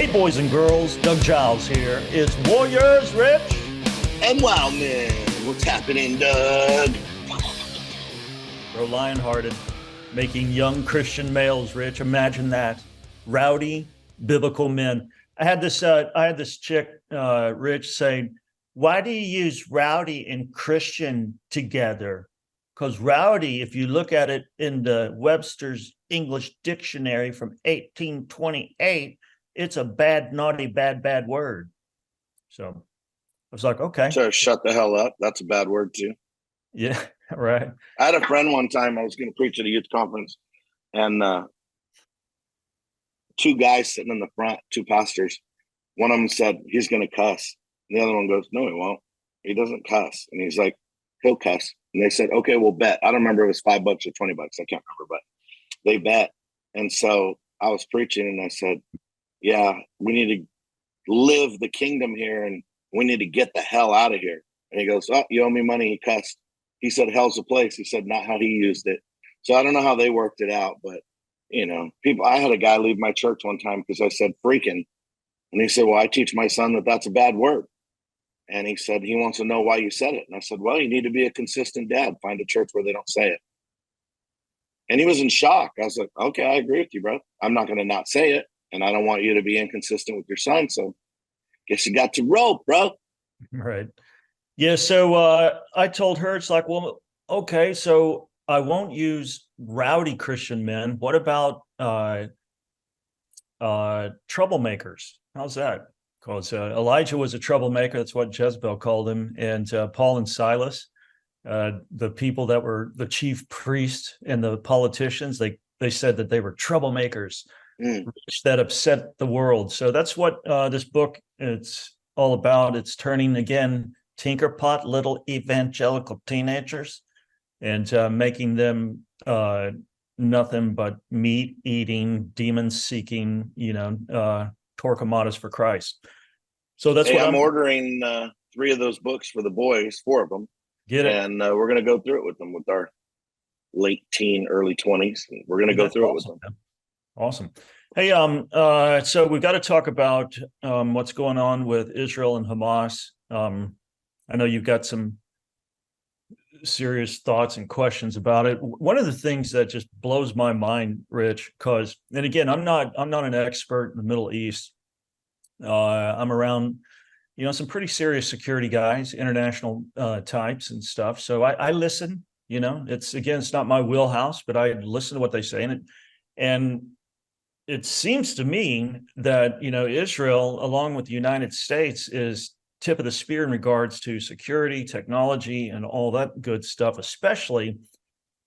Hey, boys and girls, Doug Giles here. It's Warriors, Rich. And Wildmen. What's happening, Doug? Bro, lion-hearted, making young Christian males rich. Imagine that. Rowdy, biblical men. I had this chick, Rich, saying, why do you use rowdy and Christian together? Because rowdy, if you look at it in the Webster's English Dictionary from 1828, it's a bad, naughty, bad word. So I was like, okay. So shut the hell up. That's a bad word too. Yeah, right. I had a friend one time, I was going to preach at a youth conference, and two guys sitting in the front, two pastors. One of them said, he's going to cuss. And the other one goes, no, he won't. He doesn't cuss. And he's like, he'll cuss. And they said, okay, we'll bet. I don't remember if it was $5 or $20. I can't remember, but they bet. And so I was preaching and I said, yeah, we need to live the kingdom here and we need to get the hell out of here. And he goes, oh, you owe me money. He cussed. He said, hell's a place. He said, not how he used it. So I don't know how they worked it out, but you know, people, I had a guy leave my church one time because I said freaking. And he said, well, I teach my son that that's a bad word. And he said, he wants to know why you said it. And I said, well, you need to be a consistent dad. Find a church where they don't say it. And he was in shock. I was like, okay, I agree with you, bro. I'm not going to not say it. And I don't want you to be inconsistent with your son. So guess you got to roll, bro. Right. Yeah. So I told her, it's like, well, okay, so I won't use rowdy Christian men. What about troublemakers? How's that? Because Elijah was a troublemaker. That's what Jezebel called him. And Paul and Silas, the people that were the chief priests and the politicians, they said that they were troublemakers that upset the world. So that's what this book it's all about. It's turning, again, tinkerpot little evangelical teenagers and making them nothing but meat eating, demon seeking, torquemadas for Christ. So that's what I'm ordering 3 of those books for the boys, 4 of them. Get it. And we're going to go through it with them with our late teen, early 20s. We're going to go through it with them. Man. Awesome. Hey, so we've got to talk about what's going on with Israel and Hamas. I know you've got some serious thoughts and questions about it. One of the things that just blows my mind, Rich, because, and again, I'm not an expert in the Middle East. I'm around, some pretty serious security guys, international types and stuff. So I listen. It's not my wheelhouse, but I listen to what they say, and it seems to me that Israel, along with the United States, is tip of the spear in regards to security, technology, and all that good stuff, especially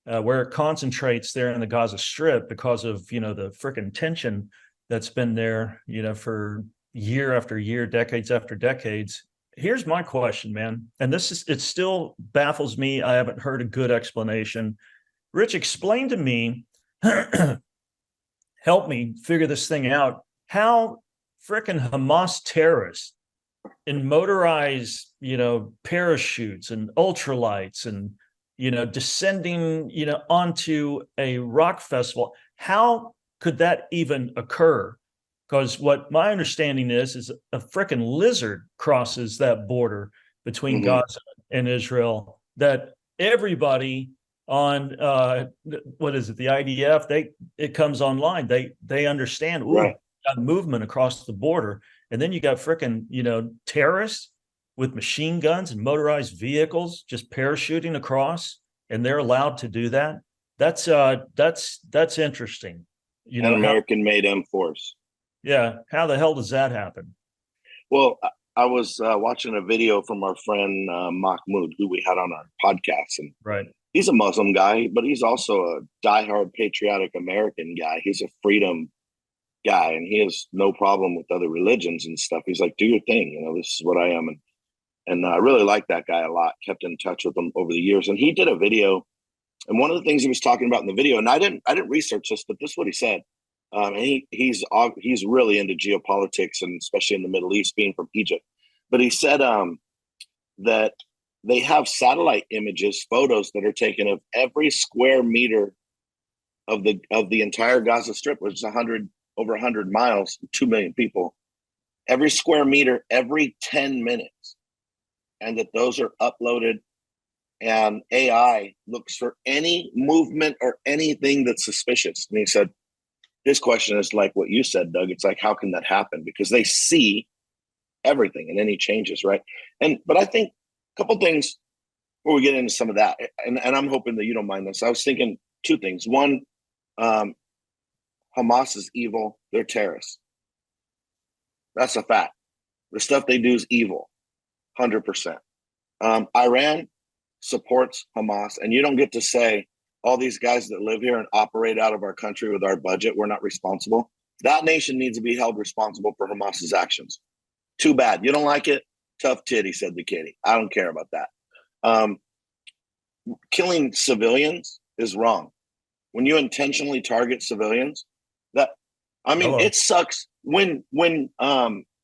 where it concentrates there in the Gaza Strip because of, the frickin' tension that's been there, for year after year, decades after decades. Here's my question, man. And it still baffles me. I haven't heard a good explanation. Rich, explain to me, help me figure this thing out. How frickin' Hamas terrorists in motorized, parachutes and ultralights and, descending, onto a rock festival. How could that even occur? Because what my understanding is a frickin' lizard crosses that border between Gaza and Israel, that everybody on, what is it, the IDF, it comes online. They understand, right. Got movement across the border. And then you got frickin', terrorists with machine guns and motorized vehicles just parachuting across, and they're allowed to do that. That's interesting. An American-made M-Force. Yeah. How the hell does that happen? Well, I was watching a video from our friend Mahmoud, who we had on our podcast, and right. He's a Muslim guy, but he's also a diehard patriotic American guy. He's a freedom guy, and he has no problem with other religions and stuff. He's like, do your thing, this is what I am. And I really like that guy a lot, kept in touch with him over the years. And he did a video, and one of the things he was talking about in the video, and I didn't research this, but this is what he said. And he's really into geopolitics, and especially in the Middle East, being from Egypt. But he said that they have satellite images, photos that are taken of every square meter of the entire Gaza Strip, which is over 100 miles, 2 million people. every square meter every 10 minutes, and that those are uploaded, and AI looks for any movement or anything that's suspicious. And he said, his question is like what you said, Doug. It's like, how can that happen? Because they see everything and any changes, right? But I think a couple things before we get into some of that, and I'm hoping that you don't mind this. I was thinking two things. One, Hamas is evil. They're terrorists. That's a fact. The stuff they do is evil, 100%. Iran supports Hamas, and you don't get to say all these guys that live here and operate out of our country with our budget, we're not responsible. That nation needs to be held responsible for Hamas's actions. Too bad. You don't like it? Tough titty, said the kitty. I don't care about that. Killing civilians is wrong. When you intentionally target civilians, it sucks when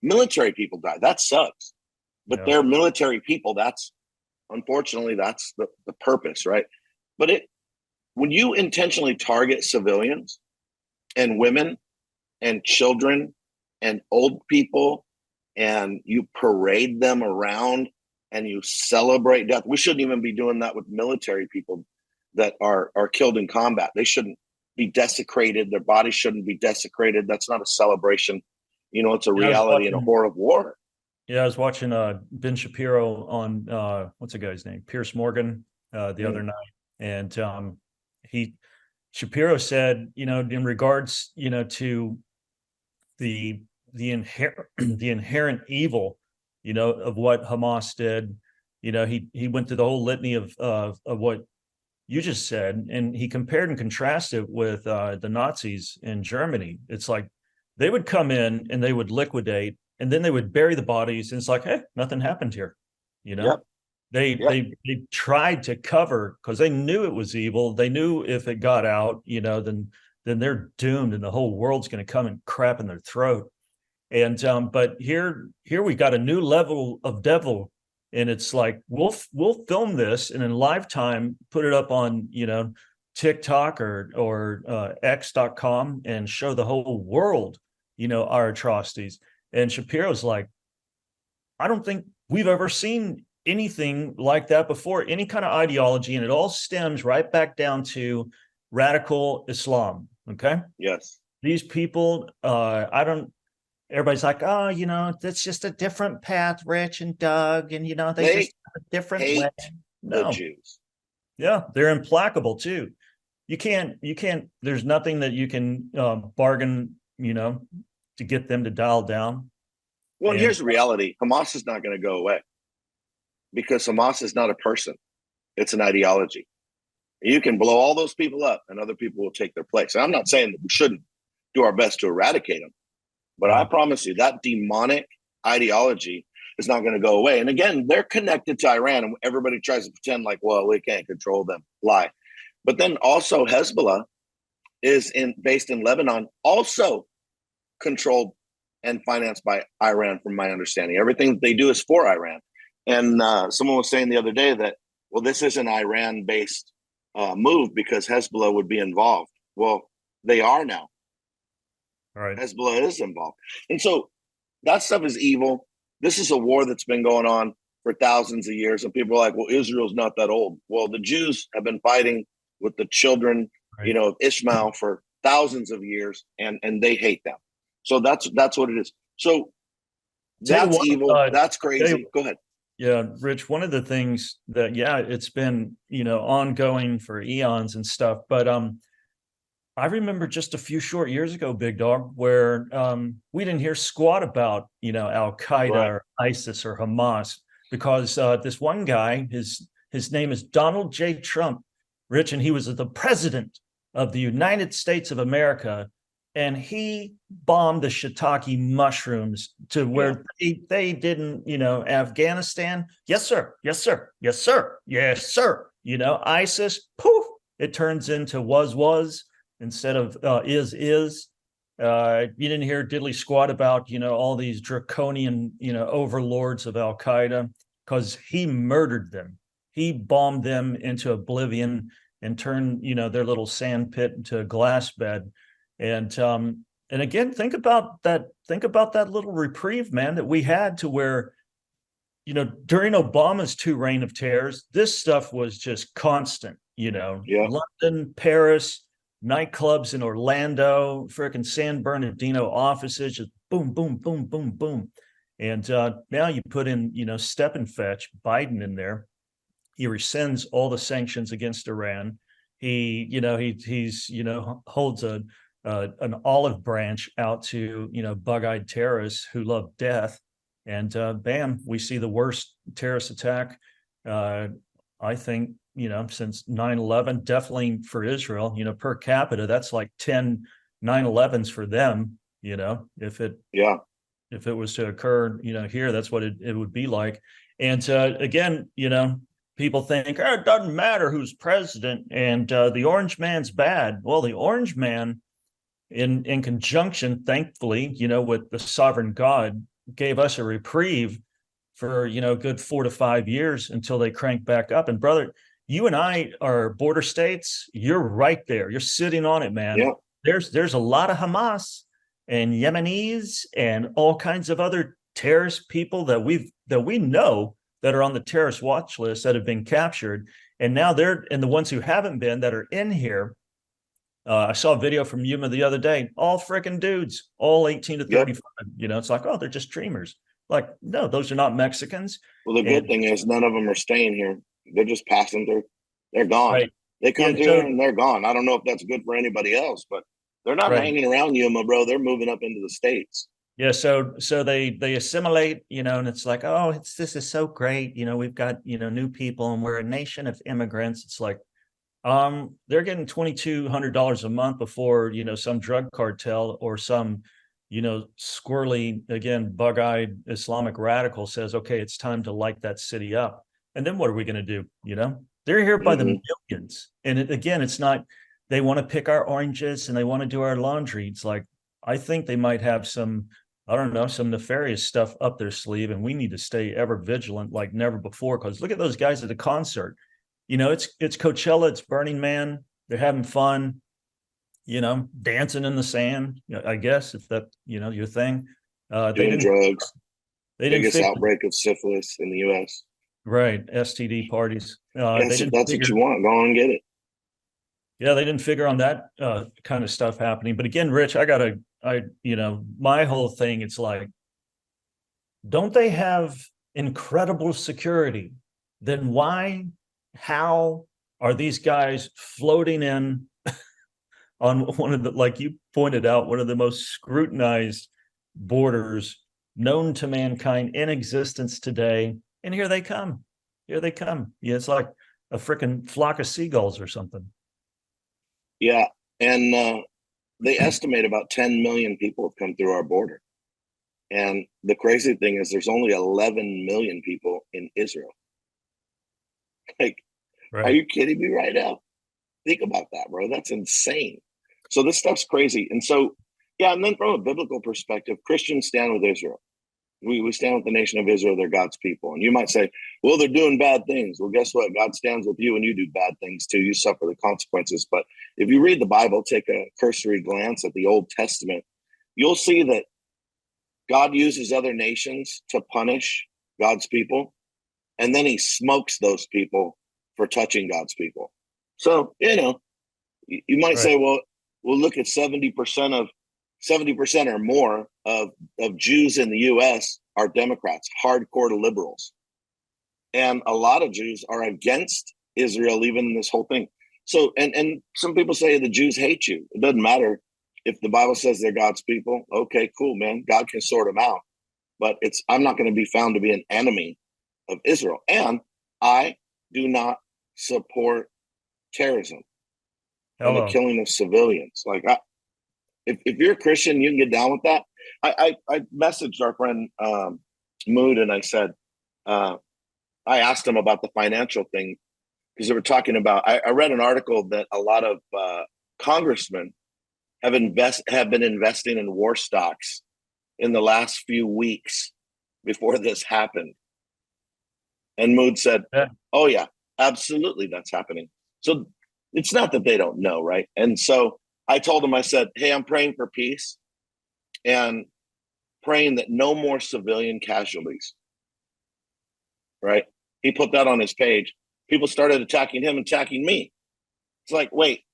military people die. That sucks. But they're military people. Unfortunately, that's the purpose, right? But when you intentionally target civilians and women and children and old people, and you parade them around and you celebrate death, we shouldn't even be doing that with military people that are killed in combat. They shouldn't be desecrated. Their bodies shouldn't be desecrated. That's not a celebration. It's a reality and a horror of war. Yeah, I was watching Ben Shapiro on what's the guy's name? Pierce Morgan the other night. And Shapiro said, in regards, to the inherent evil, of what Hamas did, he went through the whole litany of what you just said, and he compared and contrasted with the Nazis in Germany. It's like they would come in and they would liquidate, and then they would bury the bodies, and it's like, hey, nothing happened here. Yep. They tried to cover because they knew it was evil. They knew if it got out, then they're doomed, and the whole world's going to come and crap in their throat. And but here we got a new level of devil, and it's like we'll film this and in lifetime put it up on TikTok or X.com and show the whole world our atrocities. And Shapiro's like, I don't think we've ever seen anything like that before, any kind of ideology, and it all stems right back down to radical Islam. Okay. Yes. These people, everybody's like, oh, that's just a different path, Rich and Doug, and they just have a different way. No. The Jews. Yeah, they're implacable too. You can't, there's nothing that you can bargain, to get them to dial down. Well, and here's the reality. Hamas is not going to go away because Hamas is not a person. It's an ideology. You can blow all those people up and other people will take their place. And I'm not saying that we shouldn't do our best to eradicate them, but I promise you that demonic ideology is not going to go away. And again, they're connected to Iran, and everybody tries to pretend like, well, we can't control them. Lie. But then also Hezbollah is based in Lebanon, also controlled and financed by Iran, from my understanding. Everything they do is for Iran. And someone was saying the other day that, well, this is an Iran-based move because Hezbollah would be involved. Well, they are now. All right. Hezbollah is involved. And so that stuff is evil. This is a war that's been going on for thousands of years. And people are like, well, Israel's not that old. Well, the Jews have been fighting with the children, of Ishmael for thousands of years, and they hate them. So that's what it is. So that's evil. That's crazy. Go ahead. Yeah, Rich, one of the things that, it's been, ongoing for eons and stuff. But I remember just a few short years ago, Big Dog, where we didn't hear squat about, Al-Qaeda or ISIS or Hamas, because this one guy, his name is Donald J. Trump, Rich, and he was the president of the United States of America. And he bombed the shiitake mushrooms to where they didn't, Afghanistan. Yes, sir. Yes, sir. Yes, sir. Yes, sir. ISIS, poof, it turns into was instead of is. You didn't hear diddly squat about, all these draconian, overlords of Al-Qaeda, because he murdered them. He bombed them into oblivion and turned, their little sand pit into a glass bed. And And again, think about that. Think about that little reprieve, man, that we had to where, during Obama's 2 reign of terrors, this stuff was just constant, Yeah. London, Paris, nightclubs in Orlando, frickin' San Bernardino offices, just boom, boom, boom, boom, boom. And now you put in, step and fetch Biden in there. He rescinds all the sanctions against Iran. He's holds an olive branch out to bug-eyed terrorists who love death, and bam, we see the worst terrorist attack. I think since 9/11, definitely for Israel. Per capita, that's like 10 9/11s for them. If it Yeah. if it was to occur, here, that's what it would be like. And again, people think, oh, it doesn't matter who's president, and the orange man's bad. Well, the orange man, in conjunction, thankfully, with the sovereign God, gave us a reprieve for good 4 to 5 years until they crank back up. And brother, you and I are border states. You're right there. You're sitting on it, man. Yeah. There's a lot of Hamas and Yemenis and all kinds of other terrorist people that we know that are on the terrorist watch list that have been captured, and now and the ones who haven't been, that are in here. I saw a video from Yuma the other day, all freaking dudes, all 18 to 35. Yep. It's like, oh, they're just dreamers. Like, no, those are not Mexicans. Well, the good thing is none of them are staying here. They're just passing through. They're gone. Right. They come through and they're gone. I don't know if that's good for anybody else, but they're not hanging around Yuma, bro. They're moving up into the States. Yeah, so they assimilate, and it's like, oh, this is so great. We've got, new people, and we're a nation of immigrants. It's like, they're getting $2,200 a month before, some drug cartel or some, squirrely, again, bug-eyed Islamic radical says, okay, it's time to light that city up. And then what are we going to do? They're here by the millions. And again, it's not, they want to pick our oranges and they want to do our laundry. It's like, I think they might have some, I don't know, some nefarious stuff up their sleeve, and we need to stay ever vigilant like never before. Because look at those guys at the concert. It's Coachella, it's Burning Man. They're having fun, dancing in the sand. I guess if that, your thing. Doing drugs. They didn't biggest outbreak of syphilis in the U.S. Right, STD parties. Yes, if that's what you want, go on and get it. Yeah, they didn't figure on that kind of stuff happening. But again, Rich, my whole thing, it's like, don't they have incredible security? Then how are these guys floating in on one of the, like you pointed out, one of the most scrutinized borders known to mankind in existence today? And here they come. Yeah, it's like a freaking flock of seagulls or something. Yeah. And they estimate about 10 million people have come through our border. And the crazy thing is there's only 11 million people in Israel. Like, right. Are you kidding me right now? Think about that, bro. That's insane. So this stuff's crazy. And so, yeah, and then from a biblical perspective, Christians stand with Israel. We stand with the nation of Israel. They're God's people. And you might say, well, they're doing bad things. Well, guess what? God stands with you and you do bad things too. You suffer the consequences. But if you read the Bible, take a cursory glance at the Old Testament, you'll see that God uses other nations to punish God's people. And then he smokes those people for touching God's people. So, you might say, well, we'll look at 70% or more of Jews in the U.S. are Democrats, hardcore liberals. And a lot of Jews are against Israel, even in this whole thing. So, and some people say the Jews hate you. It doesn't matter if the Bible says they're God's people. Okay, cool, man. God can sort them out. But I'm not going to be found to be an enemy of Israel. And I do not support terrorism and the killing of civilians. Like, if you're a Christian, you can get down with that. I messaged our friend Mood, and I said, I asked him about the financial thing, because they were talking about, I read an article that a lot of congressmen have been investing in war stocks in the last few weeks before this happened. And Mood said, oh yeah, absolutely, that's happening. So it's not that they don't know, right? And so I told him, I said, hey, I'm praying for peace. and praying that no more civilian casualties. Right? He put that on his page. People started attacking him, attacking me. It's like, wait,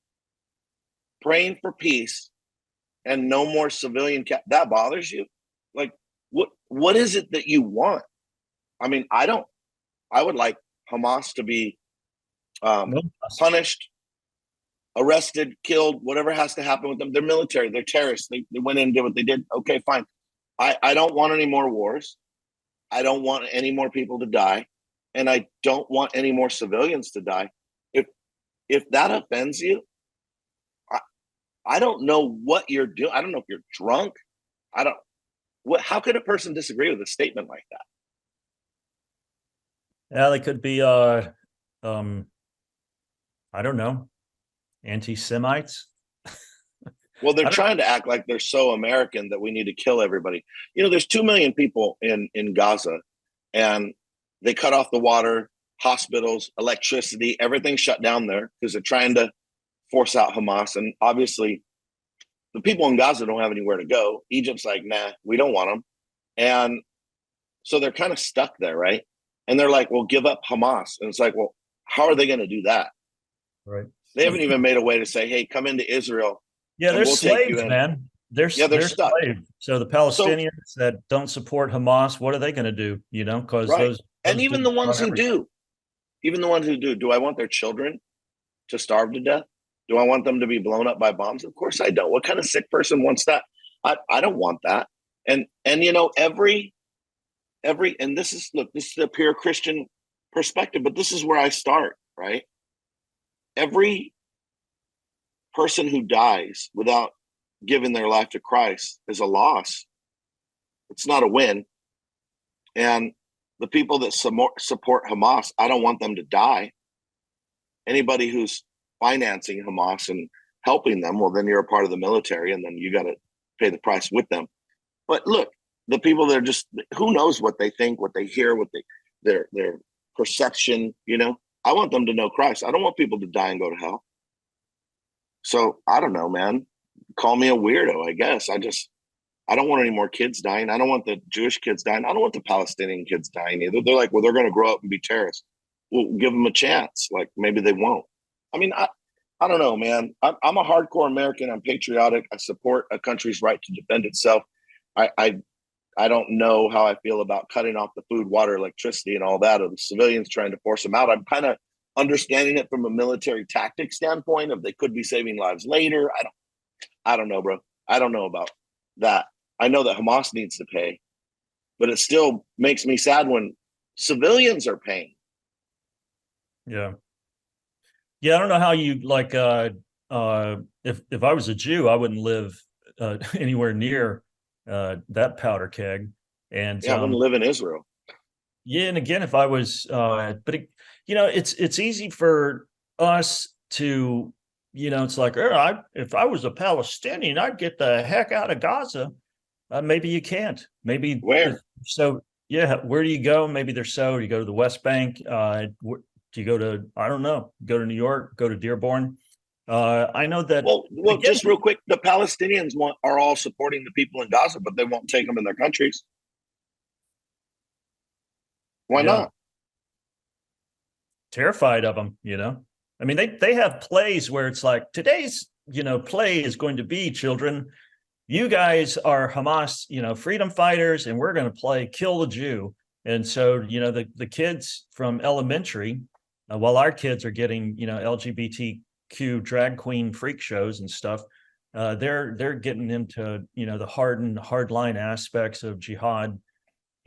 praying for peace and no more civilian that bothers you? Like, what is it that you want? I mean, I would like Hamas to be No. punished, arrested, killed, whatever has to happen with them. They're military, they're terrorists. They went in and did what they did. Okay, fine. I don't want any more wars. I don't want any more people to die. And I don't want any more civilians to die. If that offends you, I don't know what you're doing. I don't know if you're drunk. How could a person disagree with a statement like that? Yeah, they could be I don't know, anti-Semites. Well, they're trying to act like they're so American that we need to kill everybody. You know, there's 2 million people in Gaza, and they cut off the water, hospitals, electricity, everything shut down there because they're trying to force out Hamas. And obviously, the people in Gaza don't have anywhere to go. Egypt's like, nah, we don't want them. And so they're kind of stuck there, right? And they're like, well, give up Hamas. And it's like, well, how are they going to do that? Right. They haven't even made a way to say, hey, come into Israel. Yeah, they're we'll slaves, man. They're stuck. slaves. So the Palestinians that don't support Hamas, what are they going to do? You know, because right. those and even the ones who do, do I want their children to starve to death? Do I want them to be blown up by bombs? Of course I don't. What kind of sick person wants that? I don't want that. And you know, every and this is a pure Christian perspective, but this is where I start, right? Every person who dies without giving their life to Christ is a loss. It's not a win. And the people that support Hamas, I don't want them to die. Anybody who's financing Hamas and helping them, well, then you're a part of the military, and then you got to pay the price with them. But look, the people that are just, who knows what they think, what they hear, what their perception, you know. I want them to know Christ. I don't want people to die and go to hell. So I don't know, man. Call me a weirdo, I guess. I don't want any more kids dying. I don't want the Jewish kids dying. I don't want the Palestinian kids dying either. They're like, well, they're going to grow up and be terrorists. We'll give them a chance. Like, maybe they won't. I mean, I don't know, man. I'm a hardcore American. I'm patriotic. I support a country's right to defend itself. I don't know how I feel about cutting off the food, water, electricity, and all that, or the civilians trying to force them out. I'm kind of understanding it from a military tactic standpoint of they could be saving lives later. I don't know, bro. I don't know about that. I know that Hamas needs to pay, but it still makes me sad when civilians are paying. Yeah. Yeah, I don't know how you like if I was a Jew, I wouldn't live anywhere near that powder keg. And yeah, I wouldn't live in Israel. Yeah, and again, if I was but you know, it's easy for us to, you know, it's like, if I was a Palestinian, I'd get the heck out of Gaza. Maybe you can't. Maybe where? So yeah, where do you go? Maybe there's you go to the West Bank. Do you go to, I don't know, go to New York, go to Dearborn? I know that. Well, again, just real quick, the Palestinians are all supporting the people in Gaza, but they won't take them in their countries. Why not? Terrified of them, you know. I mean, they have plays where it's like, today's, you know, play is going to be, children, you guys are Hamas, you know, freedom fighters, and we're going to play kill the Jew. And so, you know, the kids from elementary, while our kids are getting, you know, LGBTQ drag queen freak shows and stuff, they're getting into, you know, the hardline aspects of jihad,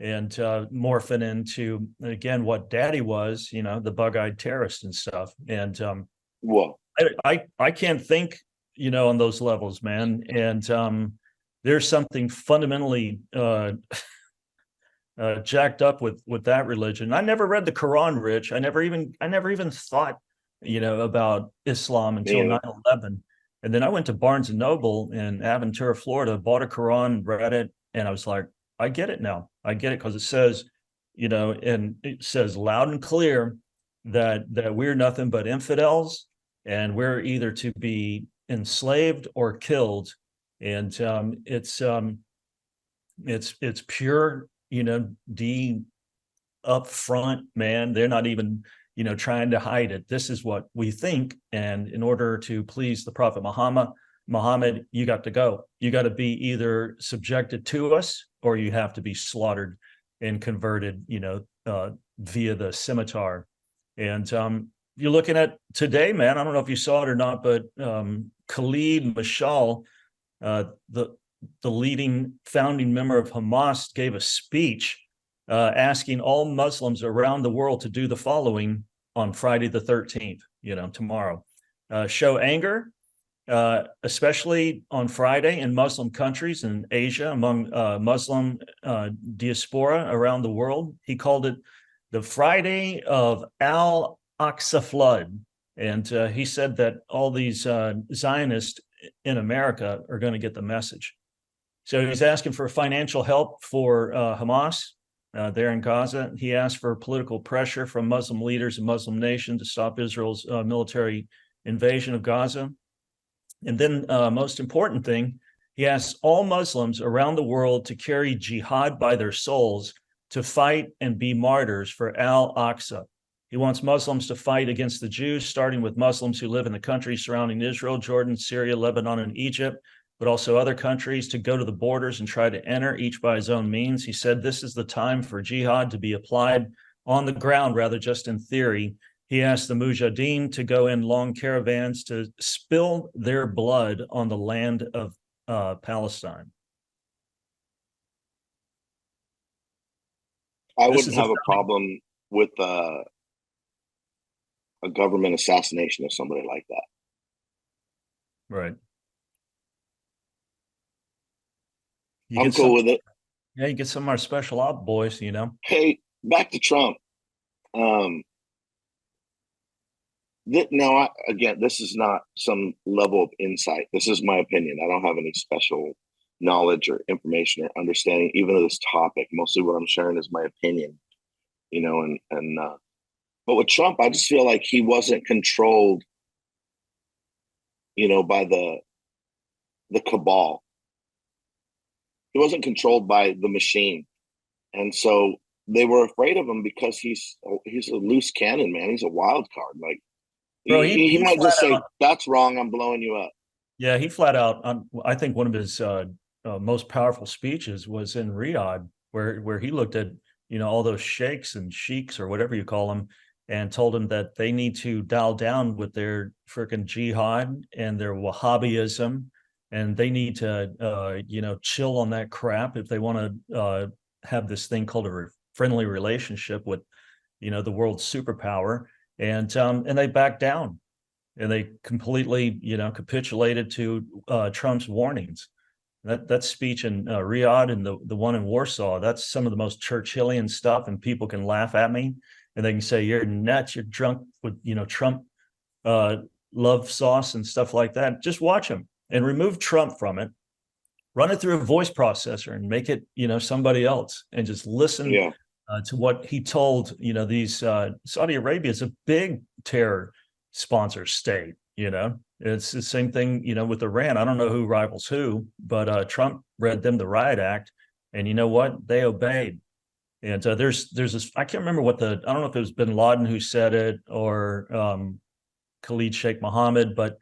and morphing into, again, what daddy was, you know, the bug-eyed terrorist and stuff. And well, I can't think, you know, on those levels, man. And there's something fundamentally jacked up with that religion. I never read the Quran, Rich. I never even thought, you know, about Islam until 9/11. And then I went to Barnes and Noble in Aventura, Florida, bought a Quran, read it, and I was like, I get it now. I get it, because it says, you know, and it says loud and clear that we're nothing but infidels, and we're either to be enslaved or killed. And it's It's pure, D up front, man. They're not even, trying to hide it. This is what we think. And in order to please the Prophet Muhammad, you got to go. You got to be either subjected to us or you have to be slaughtered and converted, via the scimitar. And you're looking at today, man. I don't know if you saw it or not, but Khalid Mashal, the leading founding member of Hamas, gave a speech asking all Muslims around the world to do the following on Friday the 13th, tomorrow. Show anger, especially on Friday in Muslim countries in Asia, among Muslim diaspora around the world. He called it the Friday of Al-Aqsa flood. And he said that all these Zionists in America are going to get the message. So he's asking for financial help for Hamas there in Gaza. He asked for political pressure from Muslim leaders and Muslim nations to stop Israel's military invasion of Gaza. And then most important thing, he asked all Muslims around the world to carry jihad by their souls to fight and be martyrs for Al-Aqsa. He wants Muslims to fight against the Jews, starting with Muslims who live in the countries surrounding Israel, Jordan, Syria, Lebanon, and Egypt, but also other countries, to go to the borders and try to enter, each by his own means. He said this is the time for jihad to be applied on the ground, rather just in theory. He asked the Mujahideen to go in long caravans to spill their blood on the land of Palestine. I wouldn't have a problem with a government assassination of somebody like that. Right. I'm cool with it. Yeah, you get some of our special op boys, Hey, back to Trump. Now, again, this is not some level of insight. This is my opinion. I don't have any special knowledge or information or understanding, even of this topic. Mostly what I'm sharing is my opinion, but with Trump, I just feel like he wasn't controlled, by the cabal. He wasn't controlled by the machine. And so they were afraid of him because he's a loose cannon, man. He's a wild card. Like, bro, he might just say, that's wrong, I'm blowing you up. Yeah, he flat out, I think one of his most powerful speeches was in Riyadh, where he looked at, all those sheikhs and sheiks or whatever you call them, and told them that they need to dial down with their freaking jihad and their Wahhabism, and they need to, chill on that crap if they want to have this thing called a friendly relationship with, the world's superpower. And they backed down, and they completely, capitulated to Trump's warnings. That speech in Riyadh and the one in Warsaw, that's some of the most Churchillian stuff, and people can laugh at me and they can say, you're nuts, you're drunk with, Trump love sauce and stuff like that. Just watch him and remove Trump from it, run it through a voice processor and make it, somebody else, and just listen to what he told, these Saudi Arabia is a big terror sponsor state, it's the same thing, with Iran. I don't know who rivals who, but Trump read them the riot act, and you know what? They obeyed. And there's this, I can't remember I don't know if it was bin Laden who said it or Khalid Sheikh Mohammed, but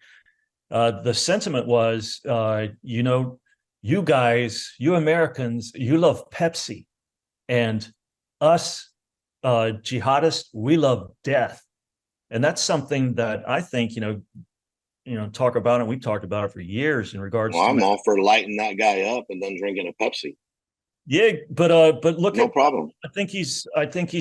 the sentiment was, you guys, you Americans, you love Pepsi, and us jihadists, we love death. And that's something that I think, talk about it. We've talked about it for years in regards to. I'm all for lighting that guy up and then drinking a Pepsi. Yeah, but look, no problem. I think he's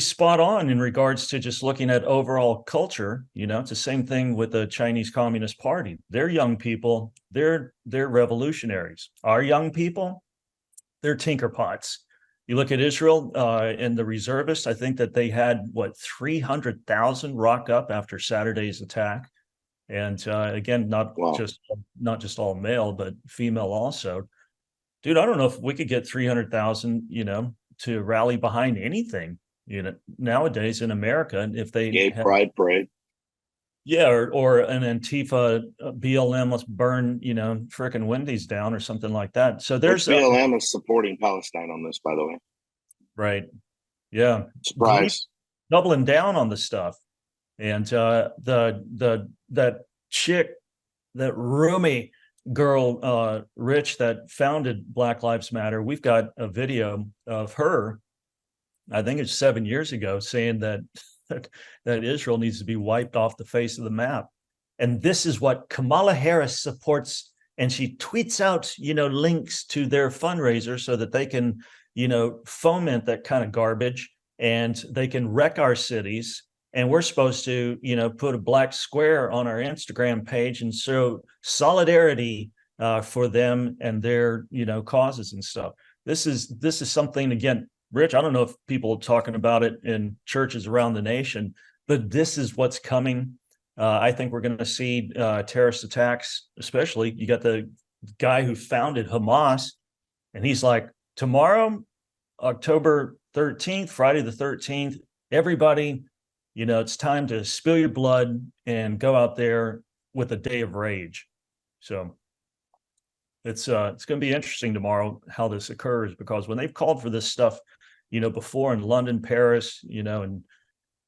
spot on in regards to just looking at overall culture. It's the same thing with the Chinese Communist Party. They're young people. They're revolutionaries. Our young people, they're tinkerpots. You look at Israel and the reservists. I think that they had 300,000 rock up after Saturday's attack, and again, not just all male, but female also. Dude, I don't know if we could get 300,000, to rally behind anything, nowadays in America. If they gay pride parade. Yeah, or an Antifa BLM, let's burn, frickin' Wendy's down or something like that. So Which there's BLM is supporting Palestine on this, by the way. right. Yeah. Surprise. Doubling down on the stuff. And the that chick, that Rumi girl, Rich, that founded Black Lives Matter, we've got a video of her, I think it's 7 years ago, saying that Israel needs to be wiped off the face of the map. And this is what Kamala Harris supports. And she tweets out, links to their fundraiser so that they can, foment that kind of garbage, and they can wreck our cities. And we're supposed to, put a black square on our Instagram page and show solidarity for them and their, causes and stuff. This is something, again, Rich, I don't know if people are talking about it in churches around the nation, but this is what's coming. I think we're going to see terrorist attacks, especially. You got the guy who founded Hamas, and he's like, tomorrow, October 13th, Friday the 13th, everybody, it's time to spill your blood and go out there with a day of rage. So it's going to be interesting tomorrow how this occurs, because when they've called for this stuff, before in London, Paris, and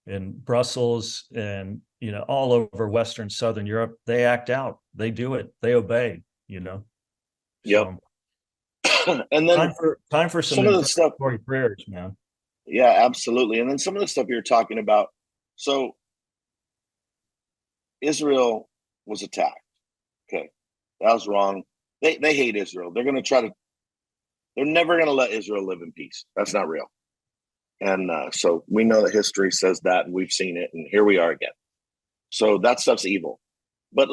in Brussels, and all over Western Southern Europe, they act out, they do it, they obey. Yep. So And then time for some some of the stuff. prayers, man. Yeah, absolutely. And then some of the stuff you're talking about. So Israel was attacked. Okay, that was wrong. They hate Israel. They're going to try to. They're never going to let Israel live in peace. That's not real. And so we know that history says that, and we've seen it, and here we are again. So that stuff's evil. But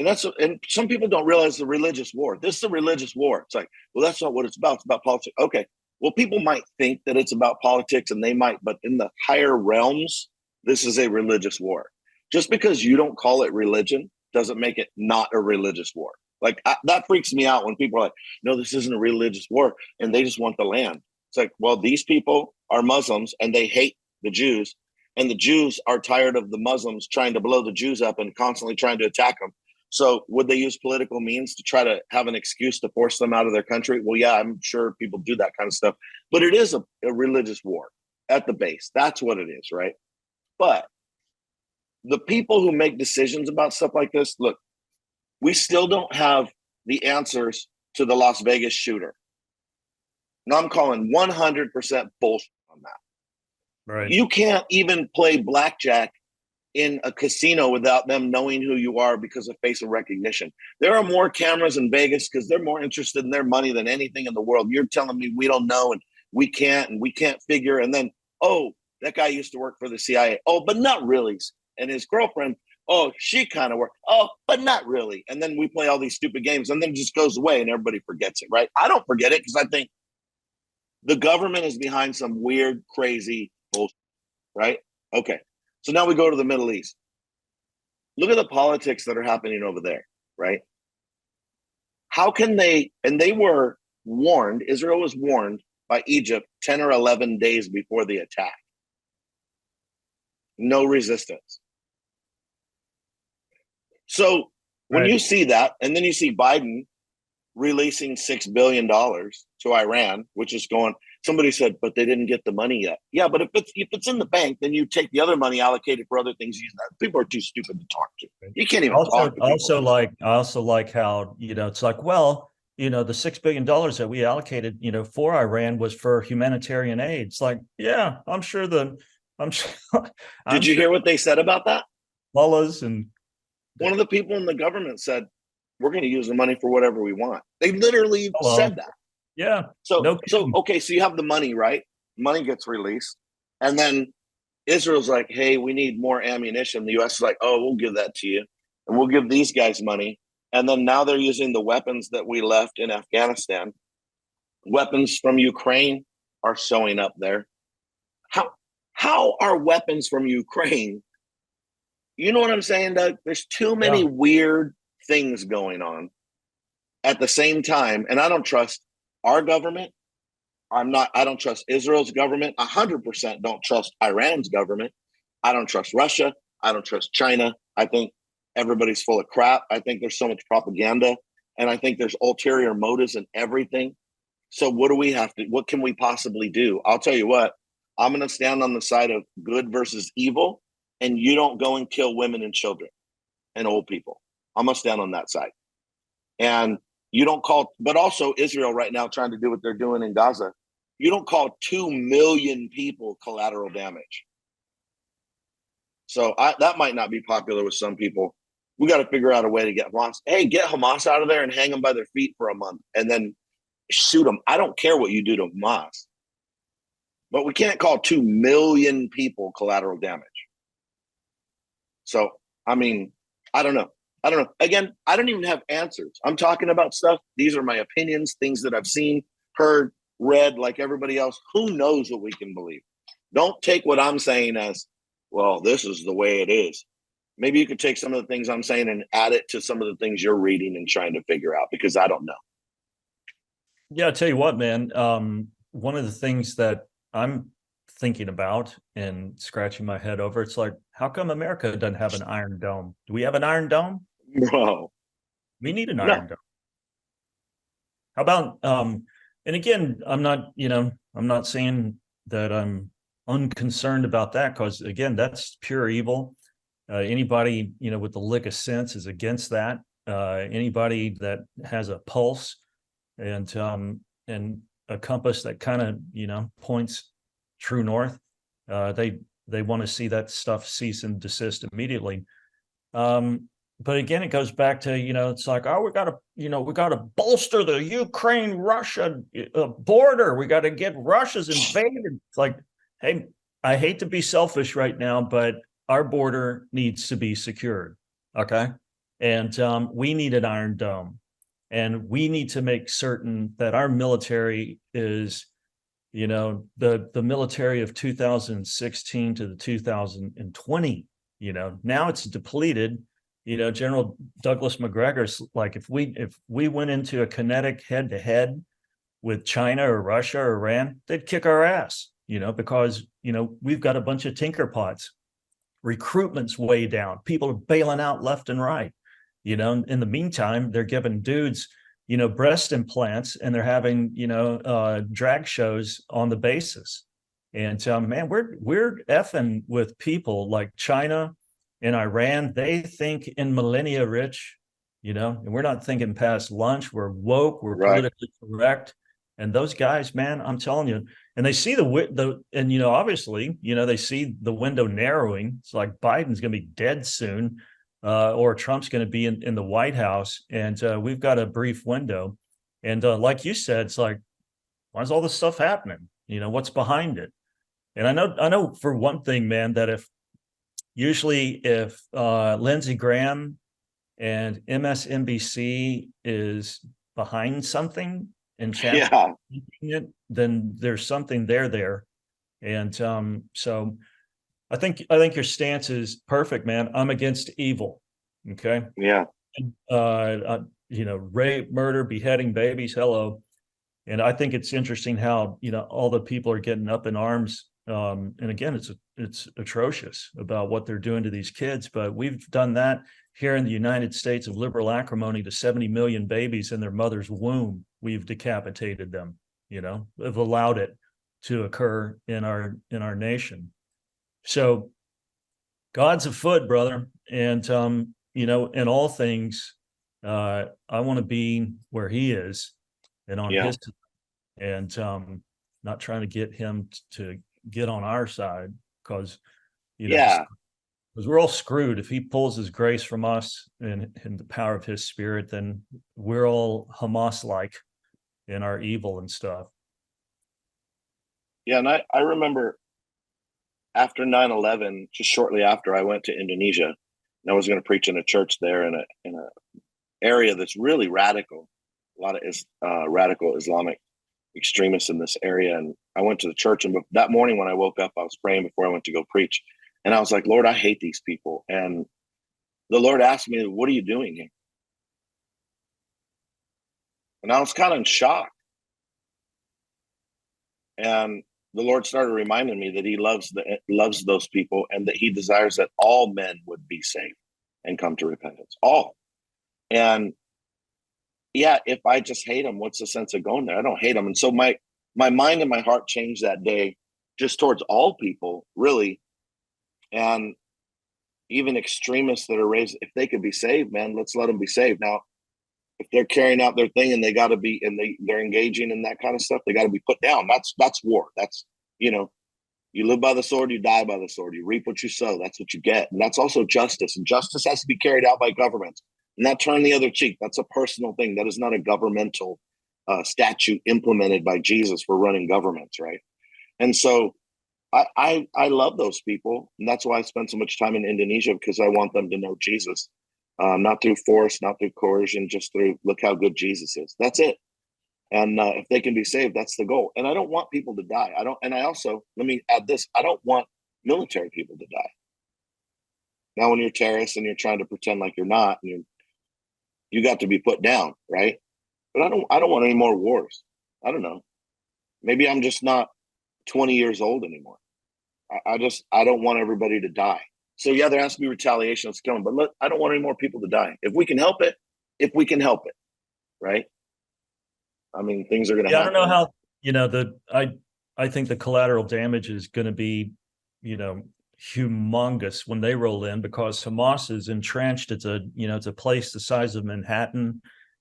and some people don't realize the religious war. This is a religious war. It's like, well, that's not what it's about. It's about politics. Okay. Well, people might think that it's about politics, and they might, but in the higher realms, this is a religious war. Just because you don't call it religion doesn't make it not a religious war. Like that freaks me out when people are like, no, this isn't a religious war, and they just want the land. It's like, well, these people are Muslims and they hate the Jews, and the Jews are tired of the Muslims trying to blow the Jews up and constantly trying to attack them. So would they use political means to try to have an excuse to force them out of their country? Well, yeah, I'm sure people do that kind of stuff, but it is a religious war at the base. That's what it is, right? But the people who make decisions about stuff like this, look, we still don't have the answers to the Las Vegas shooter. Now I'm calling 100% bullshit on that. Right. You can't even play blackjack in a casino without them knowing who you are because of facial recognition. There are more cameras in Vegas because they're more interested in their money than anything in the world. You're telling me we don't know, and we can't figure. And then, oh, that guy used to work for the CIA. Oh, but not really. And his girlfriend, oh, she kind of worked. Oh, but not really. And then we play all these stupid games, and then it just goes away and everybody forgets it, right? I don't forget it because I think the government is behind some weird, crazy bullshit, right? Okay. So now we go to the Middle East. Look at the politics that are happening over there, right? How can they, and they were warned, Israel was warned by Egypt 10 or 11 days before the attack. No resistance. So when you see that, and then you see Biden releasing $6 billion to Iran, which is going, somebody said, but they didn't get the money yet. Yeah, but if it's in the bank, then you take the other money allocated for other things. People are too stupid to talk to. You can't even talk to people. I also like how, it's like, well, the $6 billion that we allocated, for Iran was for humanitarian aid. It's like, yeah, I'm sure. Did you hear what they said about that? Mullahs and one of the people in the government said, we're going to use the money for whatever we want. They literally said that. Yeah. So okay, so you have the money, right? Money gets released. And then Israel's like, hey, we need more ammunition. The US is like, oh, we'll give that to you. And we'll give these guys money. And then now they're using the weapons that we left in Afghanistan. Weapons from Ukraine are showing up there. How are weapons from Ukraine? You know what I'm saying, Doug? There's too many weird things going on at the same time. And I don't trust our government. I don't trust Israel's government. 100% don't trust Iran's government. I don't trust Russia. I don't trust China. I think everybody's full of crap. I think there's so much propaganda, and I think there's ulterior motives in everything. So what can we possibly do? I'll tell you what, I'm going to stand on the side of good versus evil, and you don't go and kill women and children and old people. I'm going to stand on that side. And you don't call, but also Israel right now trying to do what they're doing in Gaza. You don't call 2 million people collateral damage. So that might not be popular with some people. We got to figure out a way to get Hamas. Hey, get Hamas out of there and hang them by their feet for a month and then shoot them. I don't care what you do to Hamas. But we can't call 2 million people collateral damage. So, I mean, I don't know. Again, I don't even have answers. I'm talking about stuff. These are my opinions, things that I've seen, heard, read, like everybody else. Who knows what we can believe? Don't take what I'm saying as, well, this is the way it is. Maybe you could take some of the things I'm saying and add it to some of the things you're reading and trying to figure out, because I don't know. Yeah, I'll tell you what, man. One of the things that I'm thinking about and scratching my head over, it's like, how come America doesn't have an Iron Dome? Do we have an Iron Dome? Bro. We need an Iron Dome. How about, and again, I'm not saying that I'm unconcerned about that, because again, that's pure evil. Anybody, with the lick of sense is against that. Anybody that has a pulse and a compass that kind of, points true north, they want to see that stuff cease and desist immediately. But again, it goes back to, it's like, oh, we got to bolster the Ukraine-Russia border. We got to get Russia's invaded. It's like, hey, I hate to be selfish right now, but our border needs to be secured. Okay. And we need an Iron Dome. And we need to make certain that our military is, the military of 2016 to the 2020, now it's depleted. General Douglas McGregor's like, if we went into a kinetic head-to-head with China or Russia or Iran, they'd kick our ass, because, we've got a bunch of tinkerpots. Recruitment's way down. People are bailing out left and right. In the meantime, they're giving dudes, breast implants, and they're having, drag shows on the basis. And man, we're effing with people like China and Iran. They think in millennia, Rich, and we're not thinking past lunch. We're woke, we're politically correct. And those guys, man, I'm telling you, and they see and obviously, they see the window narrowing. It's like Biden's going to be dead soon, or Trump's going to be in the White House, and we've got a brief window. And like you said, it's like, why's all this stuff happening? What's behind it? And I know for one thing, man, that if Lindsey Graham and MSNBC is behind something and it, then there's something there. And so I think your stance is perfect, man. I'm against evil. Okay. Yeah. Rape, murder, beheading babies. Hello. And I think it's interesting how, all the people are getting up in arms. And again, it's atrocious about what they're doing to these kids. But we've done that here in the United States of liberal acrimony to 70 million babies in their mother's womb. We've decapitated them, have allowed it to occur in our nation. So God's afoot, brother. And, in all things, I want to be where he is and on his, and not trying to get him to get on our side, because, because we're all screwed. If he pulls his grace from us and the power of his spirit, then we're all Hamas-like in our evil and stuff. Yeah. And I remember after 9/11, just shortly after, I went to Indonesia, and I was going to preach in a church there in a area that's really radical. A lot of radical Islamic extremists in this area. And I went to the church, and that morning when I woke up, I was praying before I went to go preach. And I was like, Lord, I hate these people. And the Lord asked me, what are you doing here? And I was kind of in shock. And the Lord started reminding me that he loves those people, and that he desires that all men would be saved and come to repentance. All. And yeah, if I just hate them, what's the sense of going there? I don't hate them. And so my mind and my heart changed that day just towards all people, really. And even extremists that are raised, if they could be saved, man, let's let them be saved. Now, if they're carrying out their thing and they got to be, and they're engaging in that kind of stuff, they got to be put down. That's war. That's, you live by the sword, you die by the sword. You reap what you sow. That's what you get. And that's also justice. And justice has to be carried out by governments. Not turn the other cheek. That's a personal thing. That is not a governmental statute implemented by Jesus for running governments, right? And so I love those people, and that's why I spend so much time in Indonesia, because I want them to know Jesus, not through force, not through coercion, just through look how good Jesus is. That's it. And if they can be saved, that's the goal. And I don't want people to die. And I also, let me add this: I don't want military people to die. Now, when you're terrorists and you're trying to pretend like you're not, and you got to be put down, right? But I don't want any more wars. I don't know. Maybe I'm just not 20 years old anymore. I don't want everybody to die. So yeah, there has to be retaliation that's coming, but look, I don't want any more people to die. If we can help it, right? I mean, things are going to happen. I don't know how, I think the collateral damage is going to be, humongous when they roll in, because Hamas is entrenched. It's a place the size of Manhattan.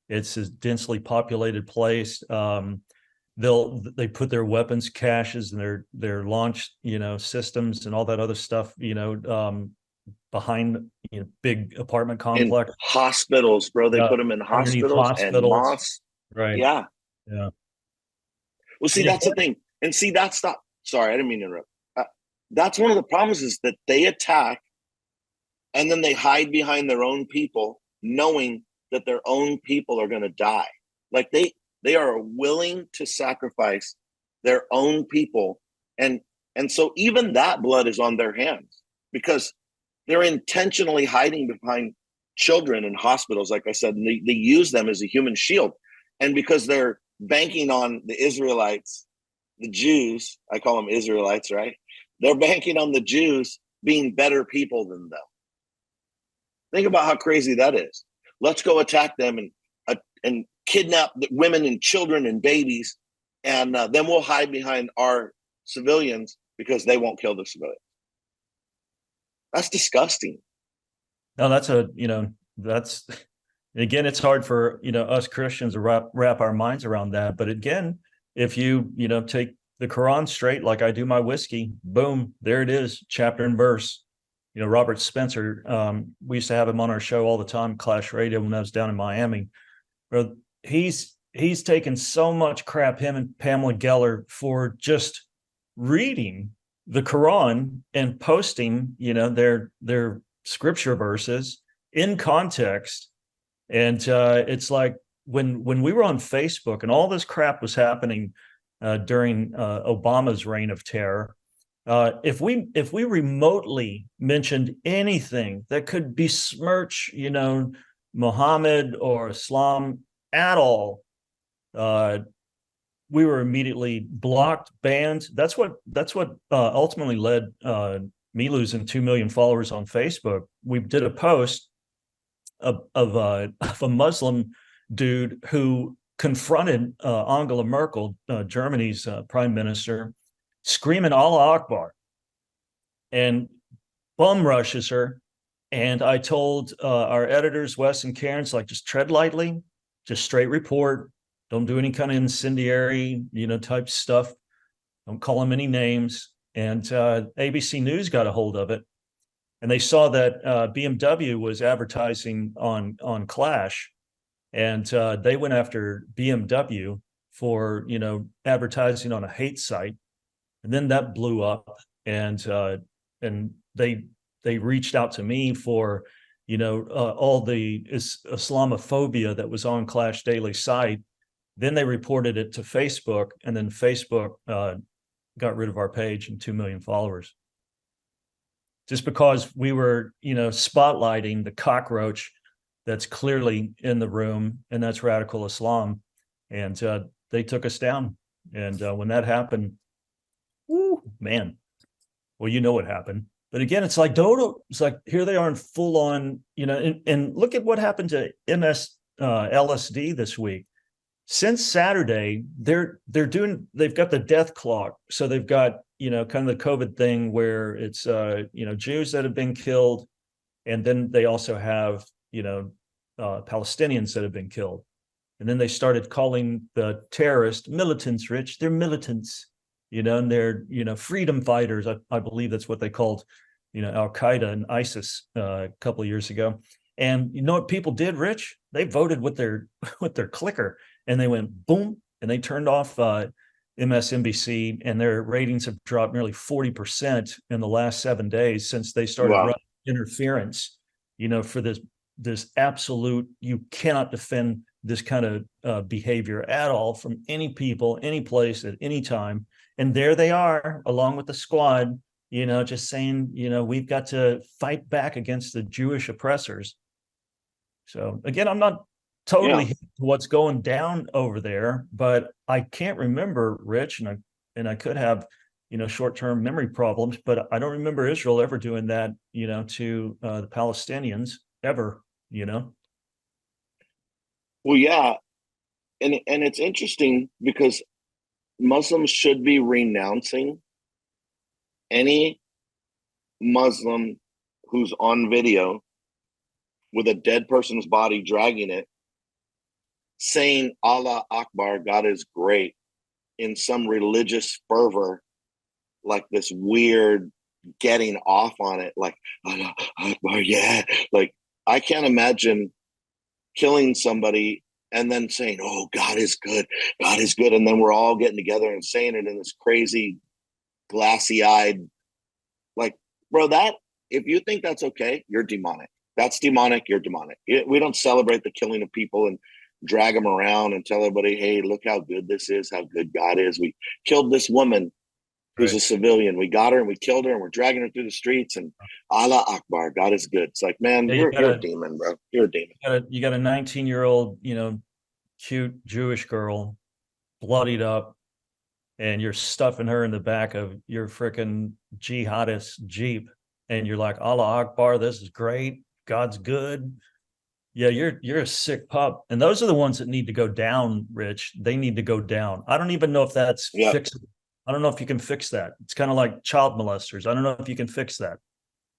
It's a densely populated place. They put their weapons caches and their launch, systems and all that other stuff, behind big apartment complex. In hospitals, bro. They put them in hospitals and mosques. Right. Yeah. Yeah. Well, see, that's the thing. And see, that's not, sorry, I didn't mean to interrupt. That's one of the problems, is that they attack and then they hide behind their own people, knowing that their own people are going to die. Like they are willing to sacrifice their own people. And so even that blood is on their hands, because they're intentionally hiding behind children in hospitals, like I said, and they use them as a human shield. And because they're banking on the Israelites, the Jews, I call them Israelites, right? They're banking on the Jews being better people than them. Think about how crazy that is. Let's go attack them and kidnap the women and children and babies, and then we'll hide behind our civilians because they won't kill the civilians. That's disgusting. No, that's again, it's hard for us Christians to wrap our minds around that. But again, if you take the Quran straight, like I do my whiskey, boom, there it is, chapter and verse. Robert Spencer, we used to have him on our show all the time, Clash Radio, when I was down in Miami. He's taken so much crap, him and Pamela Geller, for just reading the Quran and posting, their scripture verses in context. And it's like when we were on Facebook and all this crap was happening during Obama's reign of terror, if we remotely mentioned anything that could besmirch, Muhammad or Islam at all, we were immediately blocked, banned. That's what ultimately led me losing 2 million followers on Facebook. We did a post of a Muslim dude who confronted Angela Merkel, Germany's prime minister, screaming Allah Akbar, and bum rushes her. And I told our editors, Wes and Karen's, like, just tread lightly, just straight report. Don't do any kind of incendiary, type stuff. Don't call them any names. And ABC News got a hold of it, and they saw that BMW was advertising on Clash, and they went after BMW for advertising on a hate site, and then that blew up, and they reached out to me for all the Islamophobia that was on Clash Daily site. Then they reported it to Facebook, and then Facebook got rid of our page and 2 million followers, just because we were spotlighting the cockroach that's clearly in the room, and that's radical Islam. And they took us down. And when that happened, Woo, man. Well, you know what happened. But again, it's like Dodo. It's like here they are in full on, and look at what happened to LSD this week. Since Saturday, they've got the death clock. So they've got, kind of the COVID thing where it's Jews that have been killed, and then they also have, Palestinians that have been killed. And then they started calling the terrorists militants, Rich. They're militants, and they're, freedom fighters. I believe that's what they called, Al Qaeda and ISIS a couple of years ago. And you know what people did, Rich? They voted with their clicker, and they went boom, and they turned off MSNBC, and their ratings have dropped nearly 40% in the last 7 days since they started running interference. For this absolute, you cannot defend this kind of behavior at all from any people, any place, at any time. And there they are, along with the squad, just saying, we've got to fight back against the Jewish oppressors. So again, I'm not totally hip to what's going down over there, but I can't remember, Rich, and I could have, short-term memory problems, but I don't remember Israel ever doing that, to the Palestinians ever, Well, yeah. And it's interesting because Muslims should be renouncing any Muslim who's on video with a dead person's body dragging it, saying Allah Akbar, God is great, in some religious fervor, like this weird getting off on it, like Allah Akbar, yeah. Like, I can't imagine killing somebody and then saying, oh, God is good, God is good. And then we're all getting together and saying it in this crazy, glassy-eyed, like, bro, that, if you think that's okay, you're demonic. That's demonic, you're demonic. We don't celebrate the killing of people and drag them around and tell everybody, hey, look how good this is, how good God is. We killed this woman who's a civilian. We got her and we killed her and we're dragging her through the streets, and Allah Akbar, God is good. It's like, man, you're a demon, bro. You're a demon. You got a 19-year-old, cute Jewish girl, bloodied up, and you're stuffing her in the back of your freaking jihadist Jeep, and you're like, Allah Akbar, this is great, God's good. Yeah, you're a sick pup. And those are the ones that need to go down, Rich. They need to go down. I don't even know if that's fixable. I don't know if you can fix that. It's kind of like child molesters. I don't know if you can fix that.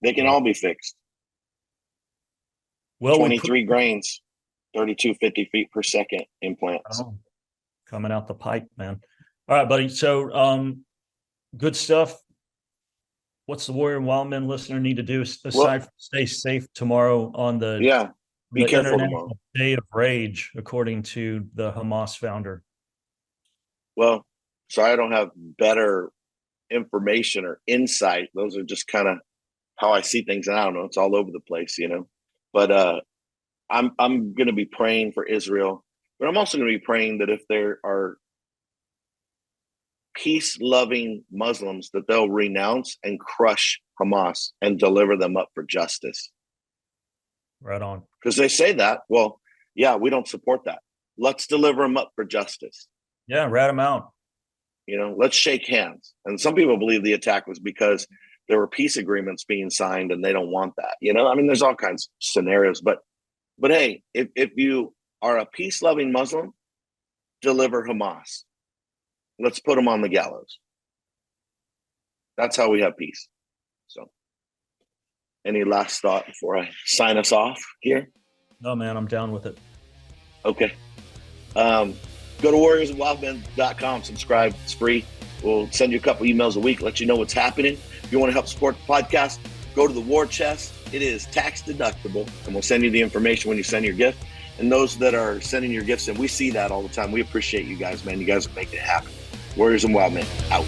They can all be fixed. Well, 23 grains, 3250 feet per second implants. Oh, coming out the pipe, man. All right, buddy. So good stuff. What's the Warrior and Wildmen listener need to do aside from stay safe tomorrow on the be careful International tomorrow. Day of Rage, according to the Hamas founder? Well, sorry, I don't have better information or insight. Those are just kind of how I see things. And I don't know, it's all over the place, but I'm going to be praying for Israel, but I'm also going to be praying that if there are peace-loving Muslims, that they'll renounce and crush Hamas and deliver them up for justice. Right on. Because they say that, well, yeah, we don't support that. Let's deliver them up for justice. Yeah, rat them out. Let's shake hands. And some people believe the attack was because there were peace agreements being signed and they don't want that. There's all kinds of scenarios. But hey, if you are a peace-loving Muslim, deliver Hamas. Let's put them on the gallows. That's how we have peace. So, any last thought before I sign us off here? No, man, I'm down with it. Okay. Go to warriorsandwildmen.com, subscribe. It's free. We'll send you a couple emails a week, let you know what's happening. If you want to help support the podcast, go to the War Chest. It is tax deductible, and we'll send you the information when you send your gift. And those that are sending your gifts, and we see that all the time. We appreciate you guys, man. You guys are making it happen. Warriors and Wildmen, out.